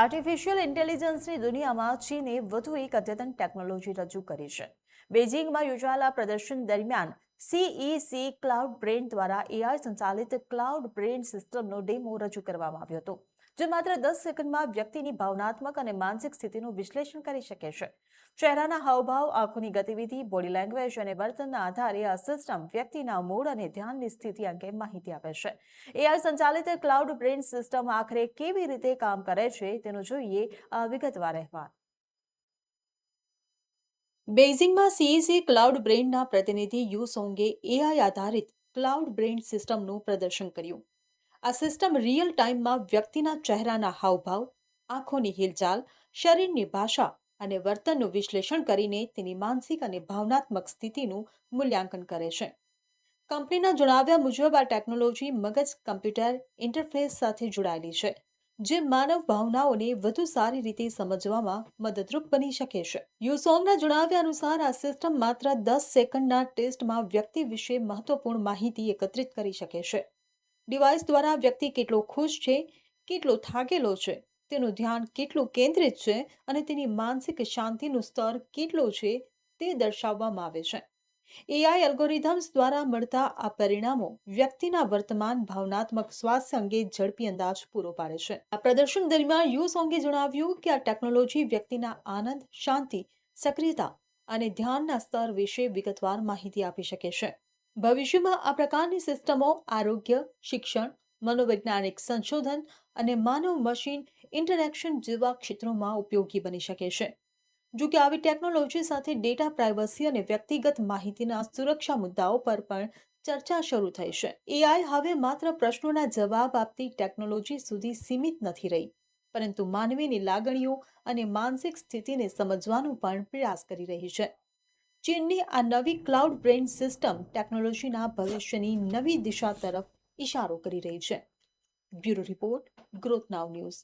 Artificial ઇન્ટેલિજન્સની દુનિયામાં ચીને વધુ એક અદ્યતન ટેકનોલોજી રજૂ કરી છે. બેઇજિંગમાં યોજાયેલા પ્રદર્શન દરમિયાન સીઈસી ક્લાઉડ બ્રેન દ્વારા એઆઈ સંચાલિત ક્લાઉડ બ્રેન સિસ્ટમનો ડેમો રજૂ કરવામાં આવ્યો હતો, જે માત્ર 10 સેકન્ડમાં વ્યક્તિની ભાવનાત્મક અને માનસિક સ્થિતિનું વિશ્લેષણ કરી શકે છે. ચહેરાના હાવભાવ, આંખોની ગતિવિધિ, બોડી લેંગ્વેજ અને વર્તનના આધારે આ સિસ્ટમ વ્યક્તિના મૂડ અને ધ્યાનની સ્થિતિ અંગે માહિતી આપે છે. એઆઈ સંચાલિત ક્લાઉડ બ્રેન સિસ્ટમ આખરે કેવી રીતે કામ કરે છે તેનું જોઈએ આ વિગતવાર અહેવાલ. બેઇજિંગમાં સીઈસી ક્લાઉડ બ્રેનના પ્રતિનિધિ યુ સોંગે એઆઈ આધારિત ક્લાઉડ બ્રેન સિસ્ટમનું પ્રદર્શન કર્યું. આ સિસ્ટમ રિયલ ટાઈમમાં વ્યક્તિના ચહેરાના હાવભાવ, આંખોની હિલચાલ, શરીરની ભાષા અને વર્તનનું વિશ્લેષણ કરીને તેની માનસિક અને ભાવનાત્મક સ્થિતિનું મૂલ્યાંકન કરે છે. કંપનીના જણાવ્યા મુજબ આ ટેકનોલોજી મગજ કમ્પ્યુટર ઇન્ટરફેસ સાથે જોડાયેલી છે, જે માનવ ભાવનાઓને વધુ સારી રીતે સમજવામાં મદદરૂપ બની શકે છે. યુસોંગના જણાવ્યા અનુસાર આ સિસ્ટમ માત્ર 10 સેકન્ડના ટેસ્ટમાં વ્યક્તિ વિશે મહત્વપૂર્ણ માહિતી એકત્રિત કરી શકે છે. ડિવાઇસ દ્વારા વ્યક્તિ કેટલો ખુશ છે, કેટલો થાકેલો છે, તેનું ધ્યાન કેટલું કેન્દ્રિત છે અને તેની માનસિક શાંતિનું સ્તર કેટલું છે તે દર્શાવવામાં આવે છે. એઆઈ એલ્ગોરિધમ્સ દ્વારા મળતા આ પરિણામો વ્યક્તિના વર્તમાન ભાવનાત્મક સ્વાસ્થ્ય અંગે ઝડપી અંદાજ પૂરો પાડે છે. આ પ્રદર્શન દરમિયાન યુ સોંગે જણાવ્યું કે આ ટેકનોલોજી વ્યક્તિના આનંદ, શાંતિ, સક્રિયતા અને ધ્યાનના સ્તર વિશે વિગતવાર માહિતી આપી શકે છે. ભવિષ્યમાં આ પ્રકારની સિસ્ટમો આરોગ્ય, શિક્ષણ, મનોવૈજ્ઞાનિક સંશોધન અને માનવ મશીન ઇન્ટરેક્શન જેવા ક્ષેત્રોમાં ઉપયોગી બની શકે છે. જો કે આવી ટેકનોલોજી સાથે ડેટા પ્રાઇવસી અને વ્યક્તિગત માહિતીના સુરક્ષા મુદ્દાઓ પર પણ ચર્ચા શરૂ થઈ છે. એઆઈ હવે માત્ર પ્રશ્નોના જવાબ આપતી ટેકનોલોજી સુધી સીમિત નથી રહી, પરંતુ માનવીની લાગણીઓ અને માનસિક સ્થિતિને સમજવાનો પણ પ્રયાસ કરી રહી છે. ચીનની આ નવી ક્લાઉડ બ્રેન સિસ્ટમ ટેકનોલોજીના ભવિષ્યની નવી દિશા તરફ ઇશારો કરી રહી છે. બ્યુરો રિપોર્ટ, ગ્રોથ નાવ ન્યૂઝ.